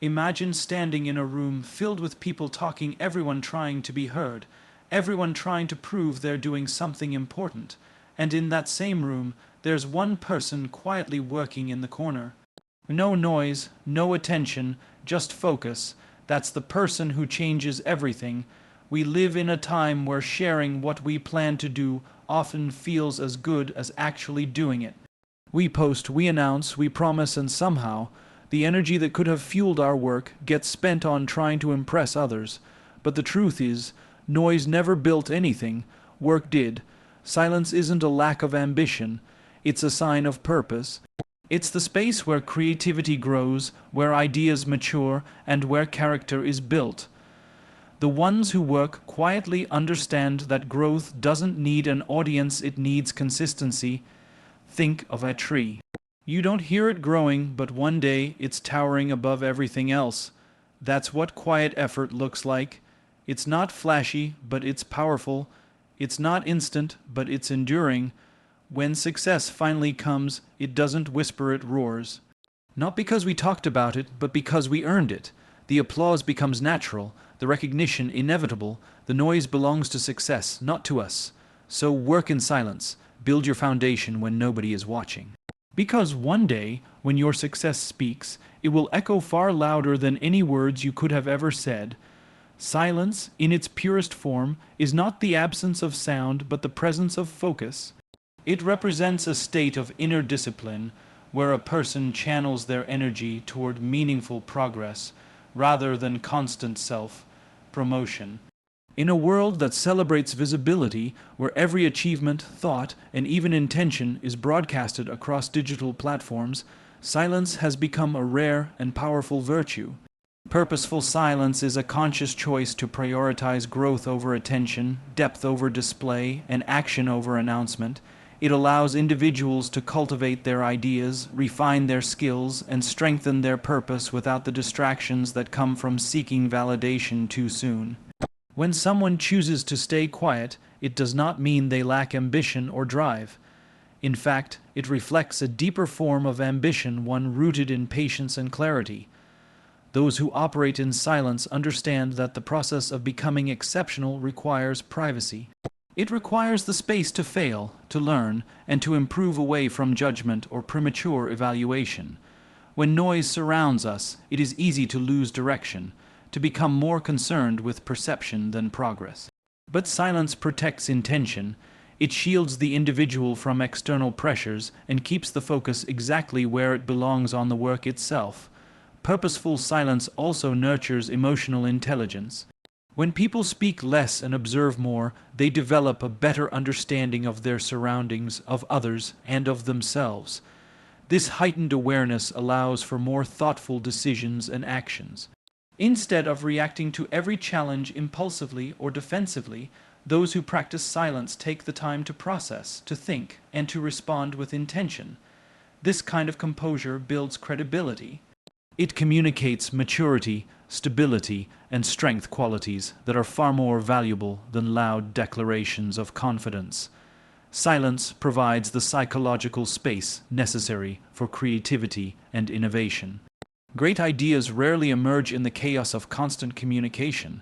Imagine standing in a room filled with people talking, everyone trying to be heard, everyone trying to prove they're doing something important, and in that same room, there's one person quietly working in the corner. No noise, no attention, just focus. That's the person who changes everything. We live in a time where sharing what we plan to do often feels as good as actually doing it. We post, we announce, we promise, and somehow, the energy that could have fueled our work gets spent on trying to impress others. But the truth is, noise never built anything, work did. Silence isn't a lack of ambition, it's a sign of purpose. It's the space where creativity grows, where ideas mature, and where character is built. The ones who work quietly understand that growth doesn't need an audience, it needs consistency. Think of a tree. You don't hear it growing, but one day it's towering above everything else. That's what quiet effort looks like. It's not flashy, but it's powerful. It's not instant, but it's enduring. When success finally comes, it doesn't whisper, it roars. Not because we talked about it, but because we earned it. The applause becomes natural, the recognition inevitable, the noise belongs to success, not to us. So work in silence, build your foundation when nobody is watching. Because one day, when your success speaks, it will echo far louder than any words you could have ever said. Silence, in its purest form, is not the absence of sound, but the presence of focus. It represents a state of inner discipline, where a person channels their energy toward meaningful progress, rather than constant self-promotion. In a world that celebrates visibility, where every achievement, thought, and even intention is broadcasted across digital platforms, silence has become a rare and powerful virtue. Purposeful silence is a conscious choice to prioritize growth over attention, depth over display, and action over announcement. It allows individuals to cultivate their ideas, refine their skills, and strengthen their purpose without the distractions that come from seeking validation too soon. When someone chooses to stay quiet, it does not mean they lack ambition or drive. In fact, it reflects a deeper form of ambition, one rooted in patience and clarity. Those who operate in silence understand that the process of becoming exceptional requires privacy. It requires the space to fail, to learn, and to improve away from judgment or premature evaluation. When noise surrounds us, it is easy to lose direction, to become more concerned with perception than progress. But silence protects intention. It shields the individual from external pressures and keeps the focus exactly where it belongs, on the work itself. Purposeful silence also nurtures emotional intelligence. When people speak less and observe more, they develop a better understanding of their surroundings, of others, and of themselves. This heightened awareness allows for more thoughtful decisions and actions. Instead of reacting to every challenge impulsively or defensively, those who practice silence take the time to process, to think, and to respond with intention. This kind of composure builds credibility. It communicates maturity, stability, and strength, qualities that are far more valuable than loud declarations of confidence. Silence provides the psychological space necessary for creativity and innovation. Great ideas rarely emerge in the chaos of constant communication.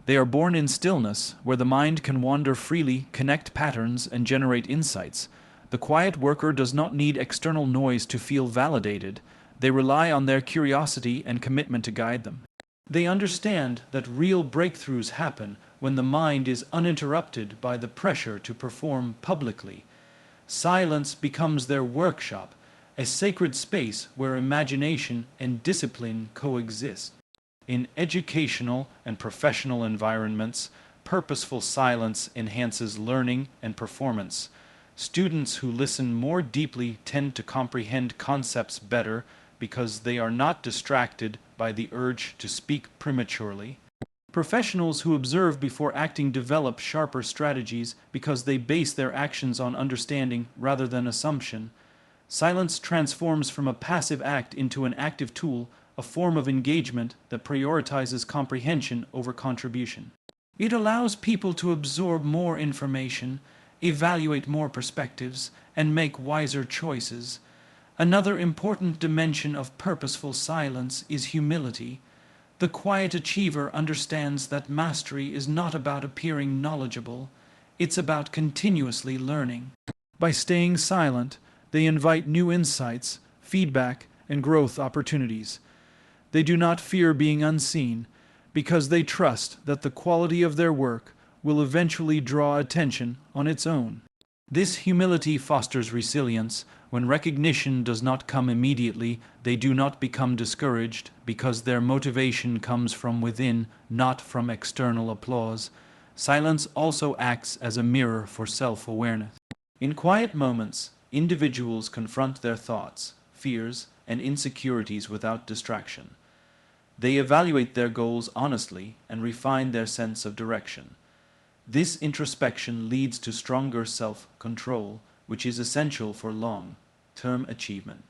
They are born in stillness, where the mind can wander freely, connect patterns, and generate insights. The quiet worker does not need external noise to feel validated. They rely on their curiosity and commitment to guide them. They understand that real breakthroughs happen when the mind is uninterrupted by the pressure to perform publicly. Silence becomes their workshop, a sacred space where imagination and discipline coexist. In educational and professional environments, purposeful silence enhances learning and performance. Students who listen more deeply tend to comprehend concepts better because they are not distracted by the urge to speak prematurely. Professionals who observe before acting develop sharper strategies because they base their actions on understanding rather than assumption. Silence transforms from a passive act into an active tool, a form of engagement that prioritizes comprehension over contribution. It allows people to absorb more information, evaluate more perspectives, and make wiser choices. Another important dimension of purposeful silence is humility. The quiet achiever understands that mastery is not about appearing knowledgeable, it's about continuously learning. By staying silent, they invite new insights, feedback, and growth opportunities. They do not fear being unseen, because they trust that the quality of their work will eventually draw attention on its own. This humility fosters resilience. When recognition does not come immediately, they do not become discouraged because their motivation comes from within, not from external applause. Silence also acts as a mirror for self-awareness. In quiet moments, individuals confront their thoughts, fears, and insecurities without distraction. They evaluate their goals honestly and refine their sense of direction. This introspection leads to stronger self-control, which is essential for long-term achievement.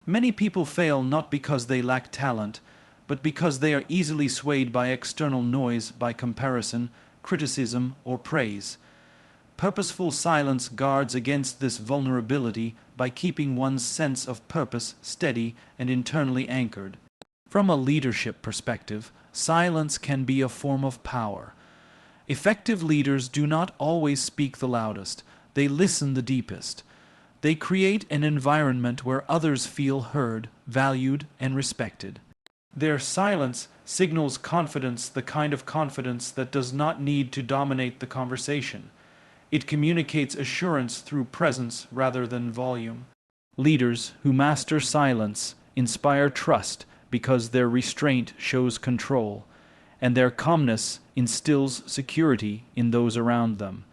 Many people fail not because they lack talent, but because they are easily swayed by external noise, by comparison, criticism, or praise. Purposeful silence guards against this vulnerability by keeping one's sense of purpose steady and internally anchored. From a leadership perspective, silence can be a form of power. Effective leaders do not always speak the loudest, they listen the deepest. They create an environment where others feel heard, valued, and respected. Their silence signals confidence, the kind of confidence that does not need to dominate the conversation. It communicates assurance through presence rather than volume. Leaders who master silence inspire trust because their restraint shows control, and their calmness instills security in those around them.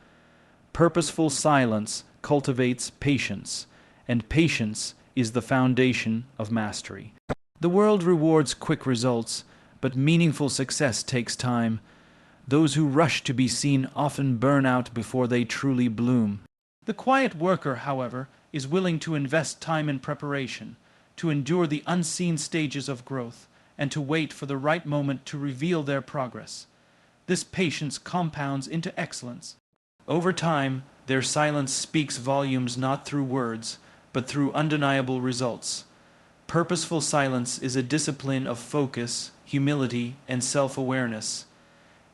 Purposeful silence cultivates patience, and patience is the foundation of mastery. The world rewards quick results, but meaningful success takes time. Those who rush to be seen often burn out before they truly bloom. The quiet worker, however, is willing to invest time in preparation, to endure the unseen stages of growth, and to wait for the right moment to reveal their progress. This patience compounds into excellence. Over time, their silence speaks volumes not through words, but through undeniable results. Purposeful silence is a discipline of focus, humility, and self-awareness.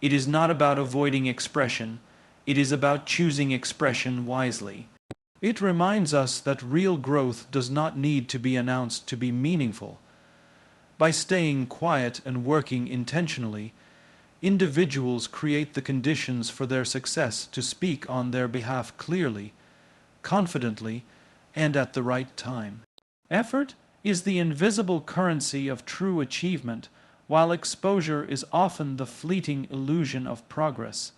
It is not about avoiding expression, it is about choosing expression wisely. It reminds us that real growth does not need to be announced to be meaningful. By staying quiet and working intentionally, individuals create the conditions for their success to speak on their behalf clearly, confidently, and at the right time. Effort is the invisible currency of true achievement, while exposure is often the fleeting illusion of progress.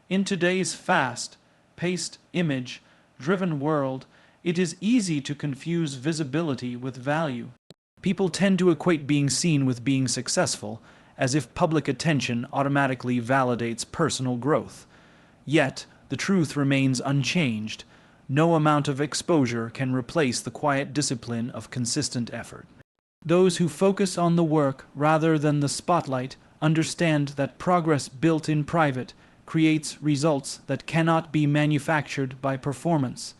In today's fast-paced, image-driven world, it is easy to confuse visibility with value. People tend to equate being seen with being successful, as if public attention automatically validates personal growth. Yet, the truth remains unchanged. No amount of exposure can replace the quiet discipline of consistent effort. Those who focus on the work rather than the spotlight understand that progress built in private creates results that cannot be manufactured by performance.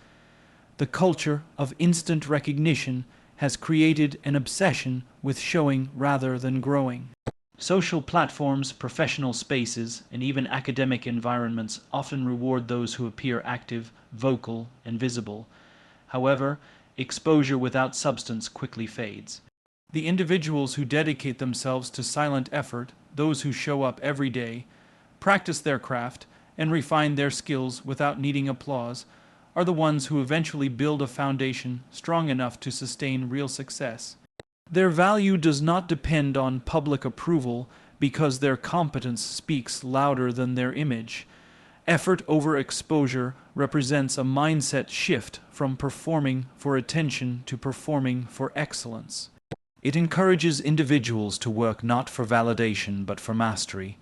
The culture of instant recognition has created an obsession with showing rather than growing. Social platforms, professional spaces, and even academic environments often reward those who appear active, vocal, and visible. However, exposure without substance quickly fades. The individuals who dedicate themselves to silent effort, those who show up every day, practice their craft, and refine their skills without needing applause, are the ones who eventually build a foundation strong enough to sustain real success. Their value does not depend on public approval because their competence speaks louder than their image. Effort over exposure represents a mindset shift from performing for attention to performing for excellence. It encourages individuals to work not for validation but for mastery.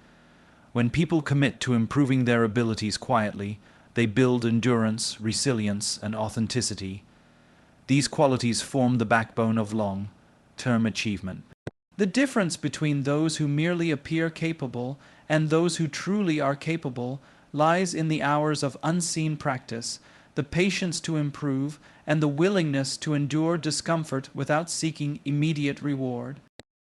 When people commit to improving their abilities quietly, they build endurance, resilience, and authenticity. These qualities form the backbone of long-term achievement. The difference between those who merely appear capable and those who truly are capable lies in the hours of unseen practice, the patience to improve, and the willingness to endure discomfort without seeking immediate reward.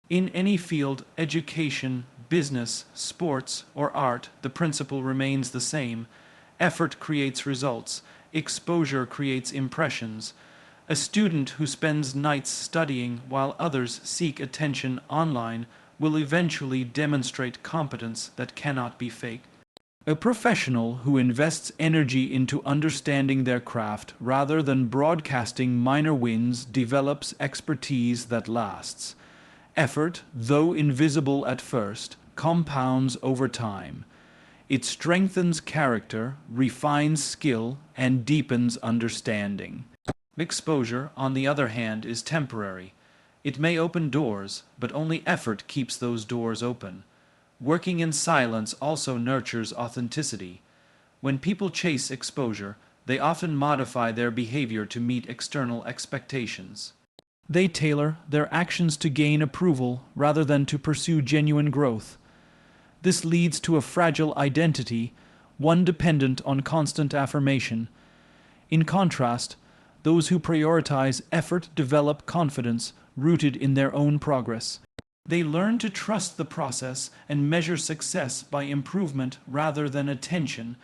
In any field, education, business, sports, or art, the principle remains the same. Effort creates results. Exposure creates impressions. A student who spends nights studying while others seek attention online will eventually demonstrate competence that cannot be faked. A professional who invests energy into understanding their craft rather than broadcasting minor wins develops expertise that lasts. Effort, though invisible at first, compounds over time. It strengthens character, refines skill, and deepens understanding. Exposure, on the other hand, is temporary. It may open doors, but only effort keeps those doors open. Working in silence also nurtures authenticity. When people chase exposure, they often modify their behavior to meet external expectations. They tailor their actions to gain approval rather than to pursue genuine growth. This leads to a fragile identity, one dependent on constant affirmation. In contrast, those who prioritize effort develop confidence rooted in their own progress. They learn to trust the process and measure success by improvement rather than attention.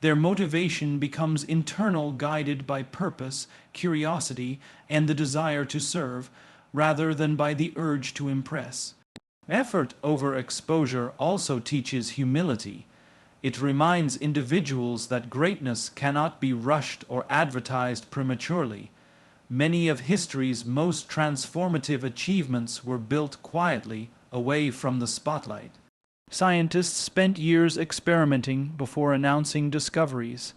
Their motivation becomes internal, guided by purpose, curiosity, and the desire to serve, rather than by the urge to impress. Effort over exposure also teaches humility. It reminds individuals that greatness cannot be rushed or advertised prematurely. Many of history's most transformative achievements were built quietly, away from the spotlight. Scientists spent years experimenting before announcing discoveries.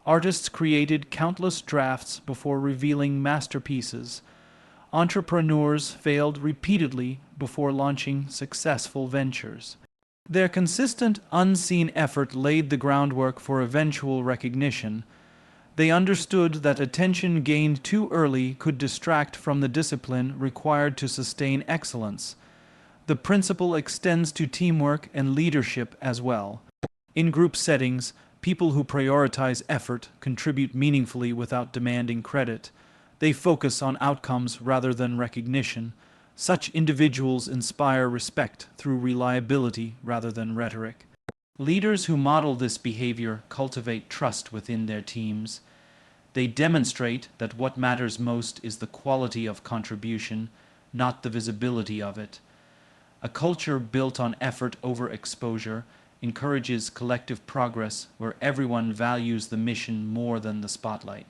Artists created countless drafts before revealing masterpieces. Entrepreneurs failed repeatedly before launching successful ventures. Their consistent, unseen effort laid the groundwork for eventual recognition. They understood that attention gained too early could distract from the discipline required to sustain excellence. The principle extends to teamwork and leadership as well. In group settings, people who prioritize effort contribute meaningfully without demanding credit. They focus on outcomes rather than recognition. Such individuals inspire respect through reliability rather than rhetoric. Leaders who model this behavior cultivate trust within their teams. They demonstrate that what matters most is the quality of contribution, not the visibility of it. A culture built on effort over exposure encourages collective progress where everyone values the mission more than the spotlight.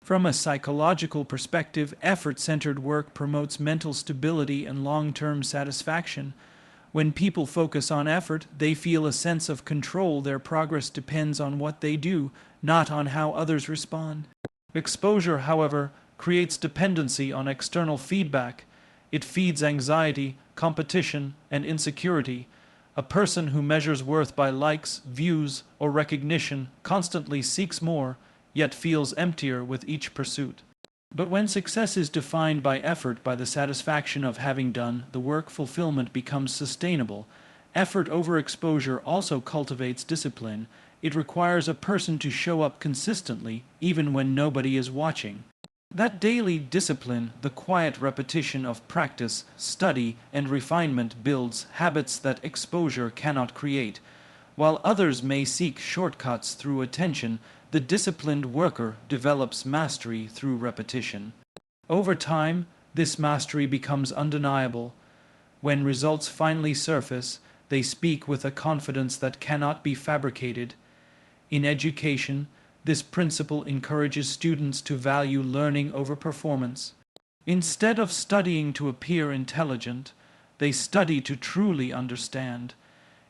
From a psychological perspective, effort-centered work promotes mental stability and long-term satisfaction. When people focus on effort, they feel a sense of control. Their progress depends on what they do, not on how others respond. Exposure, however, creates dependency on external feedback. It feeds anxiety, competition, and insecurity. A person who measures worth by likes, views, or recognition constantly seeks more, yet feels emptier with each pursuit. But when success is defined by effort, by the satisfaction of having done the work, fulfillment becomes sustainable. Effort over exposure also cultivates discipline. It requires a person to show up consistently, even when nobody is watching. That daily discipline, the quiet repetition of practice, study, and refinement builds habits that exposure cannot create. While others may seek shortcuts through attention, the disciplined worker develops mastery through repetition. Over time, this mastery becomes undeniable. When results finally surface, they speak with a confidence that cannot be fabricated. In education, this principle encourages students to value learning over performance. Instead of studying to appear intelligent, they study to truly understand.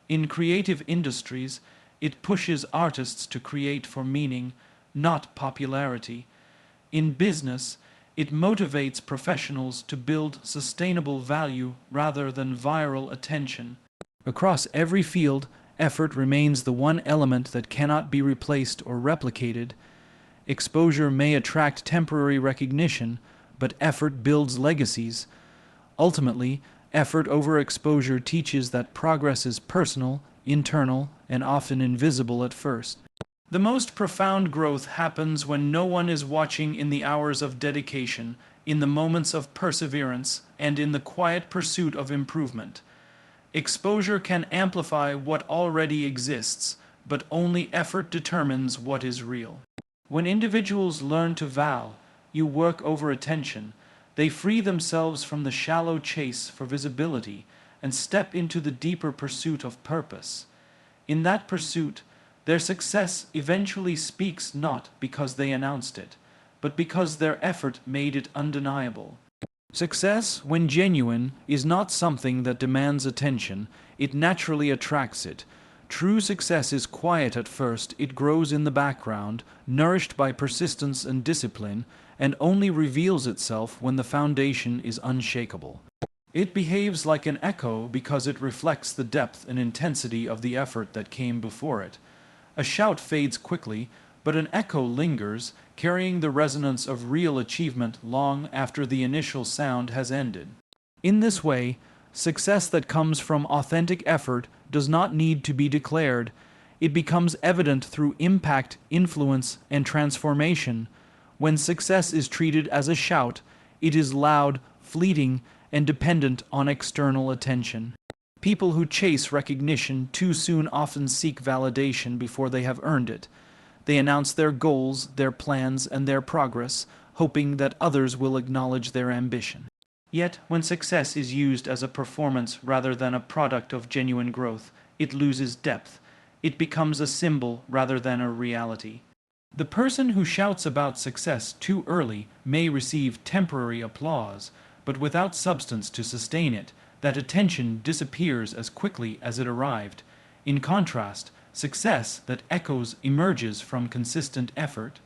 In creative industries, it pushes artists to create for meaning, not popularity. In business, it motivates professionals to build sustainable value rather than viral attention. Across every field, effort remains the one element that cannot be replaced or replicated. Exposure may attract temporary recognition, but effort builds legacies. Ultimately, effort over exposure teaches that progress is personal, internal, and often invisible at first. The most profound growth happens when no one is watching in the hours of dedication, in the moments of perseverance, and in the quiet pursuit of improvement. Exposure can amplify what already exists, but only effort determines what is real. When individuals learn to value work over attention, they free themselves from the shallow chase for visibility and step into the deeper pursuit of purpose. In that pursuit, their success eventually speaks not because they announced it, but because their effort made it undeniable. Success, when genuine, is not something that demands attention, it naturally attracts it. True success is quiet at first, it grows in the background, nourished by persistence and discipline, and only reveals itself when the foundation is unshakable. It behaves like an echo because it reflects the depth and intensity of the effort that came before it. A shout fades quickly, but an echo lingers, carrying the resonance of real achievement long after the initial sound has ended. In this way, success that comes from authentic effort does not need to be declared. It becomes evident through impact, influence, and transformation. When success is treated as a shout, it is loud, fleeting, and dependent on external attention. People who chase recognition too soon often seek validation before they have earned it. They announce their goals, their plans, and their progress, hoping that others will acknowledge their ambition. Yet, when success is used as a performance rather than a product of genuine growth, it loses depth. It becomes a symbol rather than a reality. The person who shouts about success too early may receive temporary applause, but without substance to sustain it, that attention disappears as quickly as it arrived. In contrast, success that echoes emerges from consistent effort.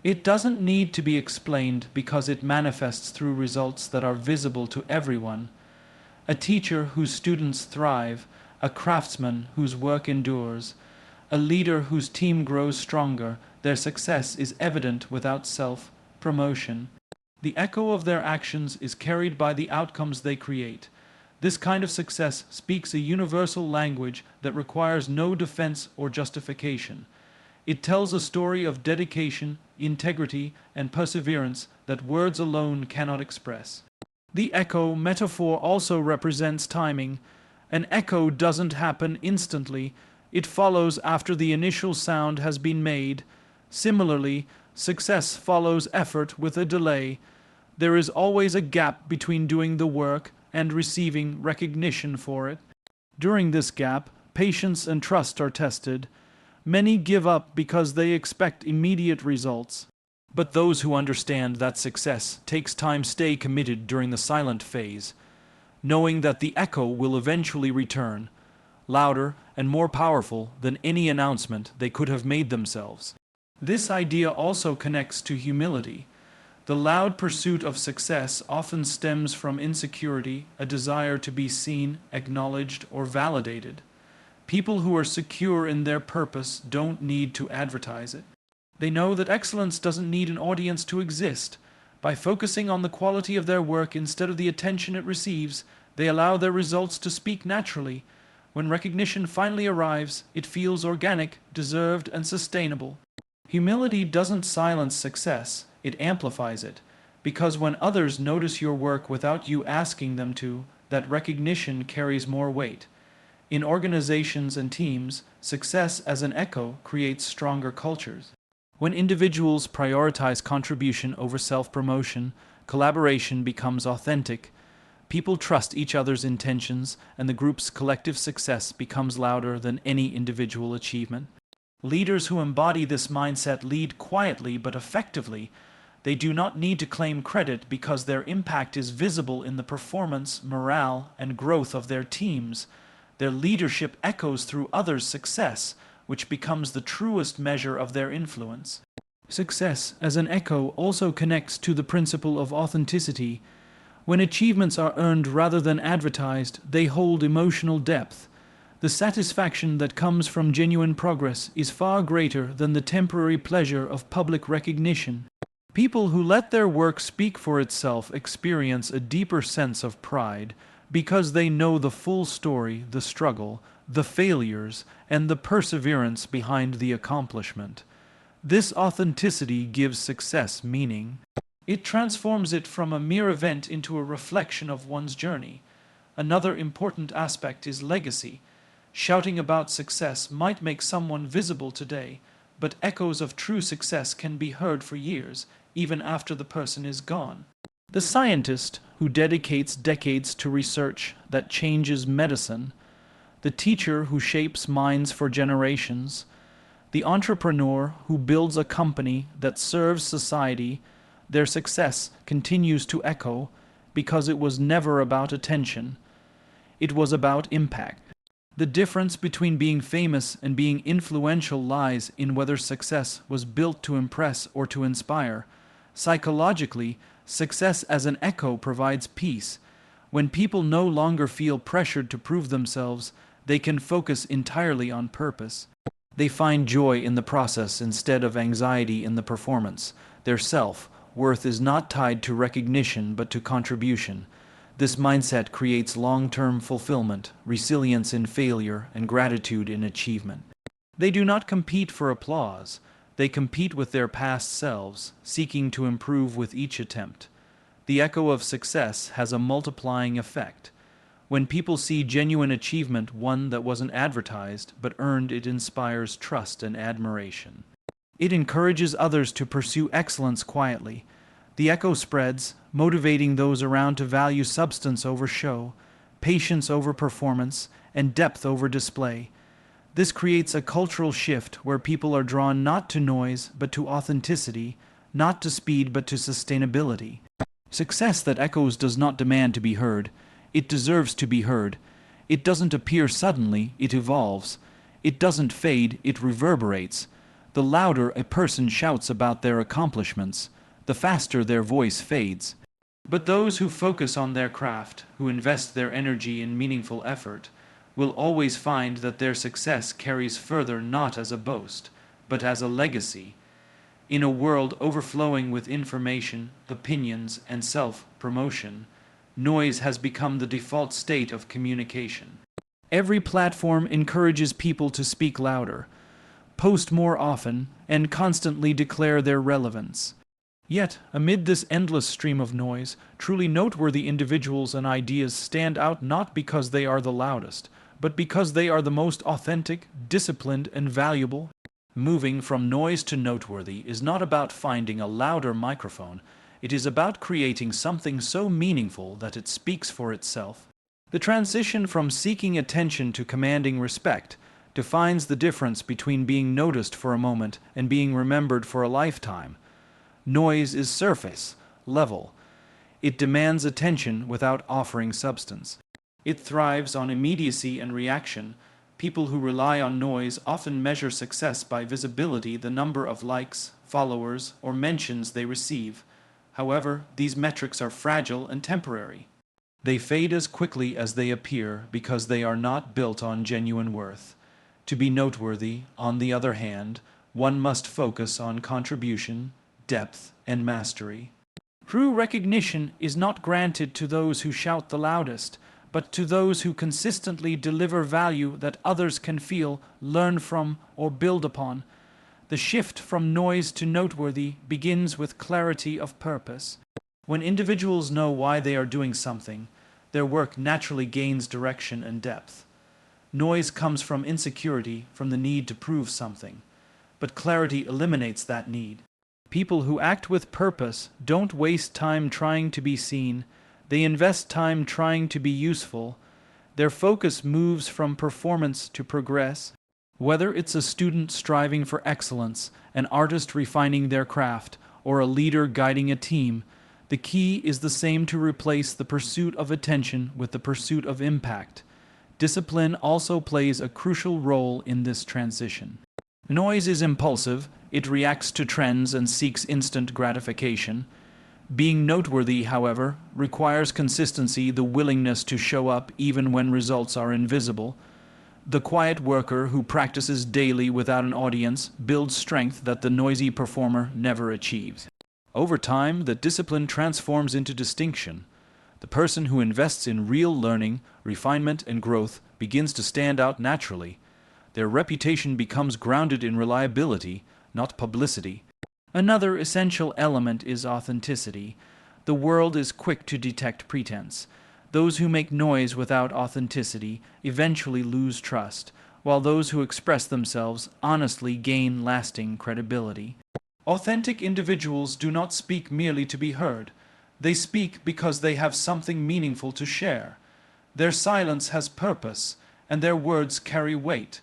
It doesn't need to be explained because it manifests through results that are visible to everyone. A teacher whose students thrive, a craftsman whose work endures, a leader whose team grows stronger, their success is evident without self-promotion. The echo of their actions is carried by the outcomes they create. This kind of success speaks a universal language that requires no defense or justification. It tells a story of dedication, integrity, and perseverance that words alone cannot express. The echo metaphor also represents timing. An echo doesn't happen instantly. It follows after the initial sound has been made. Similarly, success follows effort with a delay. There is always a gap between doing the work and receiving recognition for it. During this gap, patience and trust are tested. Many give up because they expect immediate results. But those who understand that success takes time stay committed during the silent phase, knowing that the echo will eventually return, louder and more powerful than any announcement they could have made themselves. This idea also connects to humility. The loud pursuit of success often stems from insecurity, a desire to be seen, acknowledged, or validated. People who are secure in their purpose don't need to advertise it. They know that excellence doesn't need an audience to exist. By focusing on the quality of their work instead of the attention it receives, they allow their results to speak naturally. When recognition finally arrives, it feels organic, deserved, and sustainable. Humility doesn't silence success. It amplifies it, because when others notice your work without you asking them to, that recognition carries more weight. In organizations and teams, success as an echo creates stronger cultures. When individuals prioritize contribution over self-promotion, collaboration becomes authentic. People trust each other's intentions, and the group's collective success becomes louder than any individual achievement. Leaders who embody this mindset lead quietly but effectively. They do not need to claim credit because their impact is visible in the performance, morale, and growth of their teams. Their leadership echoes through others' success, which becomes the truest measure of their influence. Success as an echo also connects to the principle of authenticity. When achievements are earned rather than advertised, they hold emotional depth. The satisfaction that comes from genuine progress is far greater than the temporary pleasure of public recognition. People who let their work speak for itself experience a deeper sense of pride because they know the full story, the struggle, the failures, and the perseverance behind the accomplishment. This authenticity gives success meaning. It transforms it from a mere event into a reflection of one's journey. Another important aspect is legacy. Shouting about success might make someone visible today, but echoes of true success can be heard for years, even after the person is gone. The scientist who dedicates decades to research that changes medicine, the teacher who shapes minds for generations, the entrepreneur who builds a company that serves society, their success continues to echo because it was never about attention. It was about impact. The difference between being famous and being influential lies in whether success was built to impress or to inspire. Psychologically, success as an echo provides peace. When people no longer feel pressured to prove themselves, they can focus entirely on purpose. They find joy in the process instead of anxiety in the performance. Their self-worth is not tied to recognition but to contribution. This mindset creates long-term fulfillment, resilience in failure, and gratitude in achievement. They do not compete for applause. They compete with their past selves, seeking to improve with each attempt. The echo of success has a multiplying effect. When people see genuine achievement, one that wasn't advertised but earned, it inspires trust and admiration. It encourages others to pursue excellence quietly. The echo spreads, motivating those around to value substance over show, patience over performance, and depth over display. This creates a cultural shift where people are drawn not to noise but to authenticity, not to speed but to sustainability. Success that echoes does not demand to be heard. It deserves to be heard. It doesn't appear suddenly, it evolves. It doesn't fade, it reverberates. The louder a person shouts about their accomplishments, the faster their voice fades. But those who focus on their craft, who invest their energy in meaningful effort, will always find that their success carries further not as a boast, but as a legacy. In a world overflowing with information, opinions, and self-promotion, noise has become the default state of communication. Every platform encourages people to speak louder, post more often, and constantly declare their relevance. Yet, amid this endless stream of noise, truly noteworthy individuals and ideas stand out not because they are the loudest, but because they are the most authentic, disciplined, and valuable. Moving from noise to noteworthy is not about finding a louder microphone. It is about creating something so meaningful that it speaks for itself. The transition from seeking attention to commanding respect defines the difference between being noticed for a moment and being remembered for a lifetime. Noise is surface, level. It demands attention without offering substance. It thrives on immediacy and reaction. People who rely on noise often measure success by visibility, the number of likes, followers, or mentions they receive. However, these metrics are fragile and temporary. They fade as quickly as they appear because they are not built on genuine worth. To be noteworthy, on the other hand, one must focus on contribution, depth, and mastery. True recognition is not granted to those who shout the loudest, but to those who consistently deliver value that others can feel, learn from, or build upon. The shift from noise to noteworthy begins with clarity of purpose. When individuals know why they are doing something, their work naturally gains direction and depth. Noise comes from insecurity, from the need to prove something, but clarity eliminates that need. People who act with purpose don't waste time trying to be seen. They invest time trying to be useful. Their focus moves from performance to progress. Whether it's a student striving for excellence, an artist refining their craft, or a leader guiding a team, the key is the same: to replace the pursuit of attention with the pursuit of impact. Discipline also plays a crucial role in this transition. Noise is impulsive. It reacts to trends and seeks instant gratification. Being noteworthy, however, requires consistency, the willingness to show up even when results are invisible. The quiet worker who practices daily without an audience builds strength that the noisy performer never achieves. Over time, the discipline transforms into distinction. The person who invests in real learning, refinement, and growth begins to stand out naturally. Their reputation becomes grounded in reliability, not publicity. Another essential element is authenticity. The world is quick to detect pretense. Those who make noise without authenticity eventually lose trust, while those who express themselves honestly gain lasting credibility. Authentic individuals do not speak merely to be heard. They speak because they have something meaningful to share. Their silence has purpose, and their words carry weight.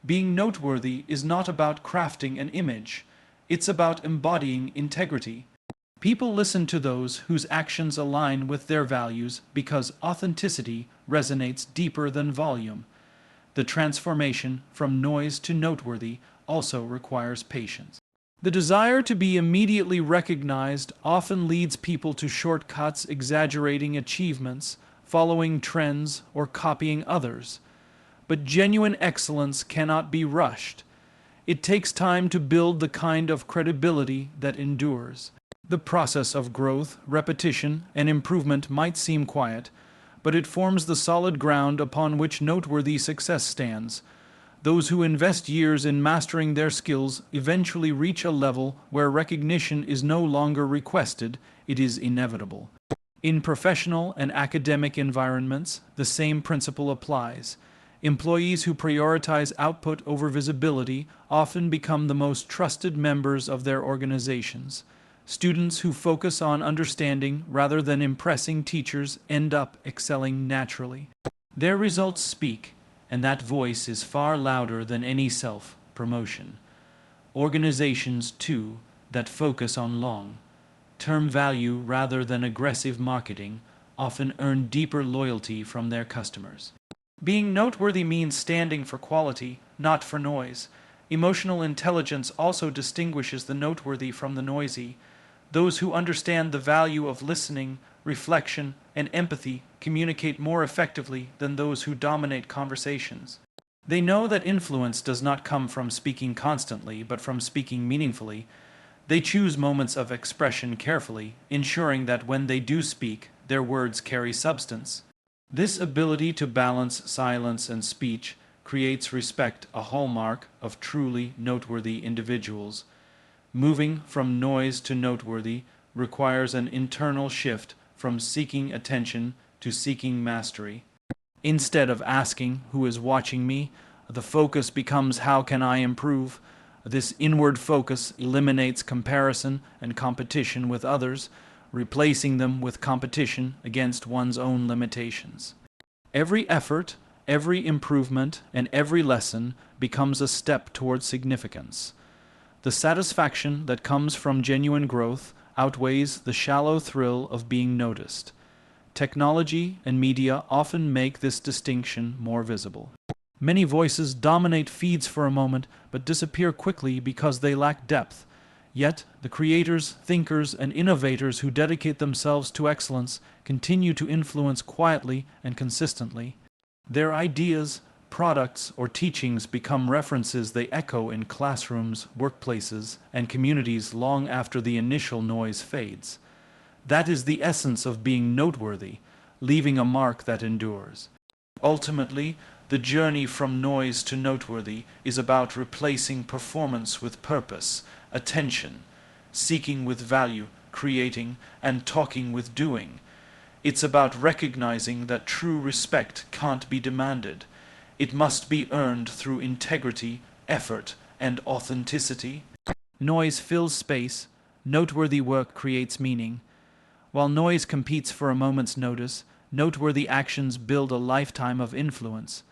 Being noteworthy is not about crafting an image. It's about embodying integrity. People listen to those whose actions align with their values because authenticity resonates deeper than volume. The transformation from noise to noteworthy also requires patience. The desire to be immediately recognized often leads people to shortcuts, exaggerating achievements, following trends, or copying others. But genuine excellence cannot be rushed. It takes time to build the kind of credibility that endures. The process of growth, repetition, and improvement might seem quiet, but it forms the solid ground upon which noteworthy success stands. Those who invest years in mastering their skills eventually reach a level where recognition is no longer requested, it is inevitable. In professional and academic environments, the same principle applies. Employees who prioritize output over visibility often become the most trusted members of their organizations. Students who focus on understanding rather than impressing teachers end up excelling naturally. Their results speak, and that voice is far louder than any self-promotion. Organizations, too, that focus on long-term value rather than aggressive marketing often earn deeper loyalty from their customers. Being noteworthy means standing for quality, not for noise. Emotional intelligence also distinguishes the noteworthy from the noisy. Those who understand the value of listening, reflection, and empathy communicate more effectively than those who dominate conversations. They know that influence does not come from speaking constantly, but from speaking meaningfully. They choose moments of expression carefully, ensuring that when they do speak, their words carry substance. This ability to balance silence and speech creates respect, a hallmark of truly noteworthy individuals. Moving from noise to noteworthy requires an internal shift from seeking attention to seeking mastery. Instead of asking, "Who is watching me?" the focus becomes, "How can I improve?" This inward focus eliminates comparison and competition with others, replacing them with competition against one's own limitations. Every effort, every improvement, and every lesson becomes a step towards significance. The satisfaction that comes from genuine growth outweighs the shallow thrill of being noticed. Technology and media often make this distinction more visible. Many voices dominate feeds for a moment but disappear quickly because they lack depth. Yet, the creators, thinkers, and innovators who dedicate themselves to excellence continue to influence quietly and consistently. Their ideas, products, or teachings become references they echo in classrooms, workplaces, and communities long after the initial noise fades. That is the essence of being noteworthy, leaving a mark that endures. Ultimately, the journey from noise to noteworthy is about replacing performance with purpose, attention, seeking with value, creating, and talking with doing. It's about recognizing that true respect can't be demanded. It must be earned through integrity, effort, and authenticity. Noise fills space, noteworthy work creates meaning. While noise competes for a moment's notice, noteworthy actions build a lifetime of influence.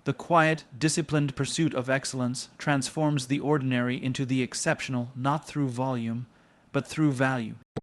The quiet, disciplined pursuit of excellence transforms the ordinary into the exceptional not through volume, but through value.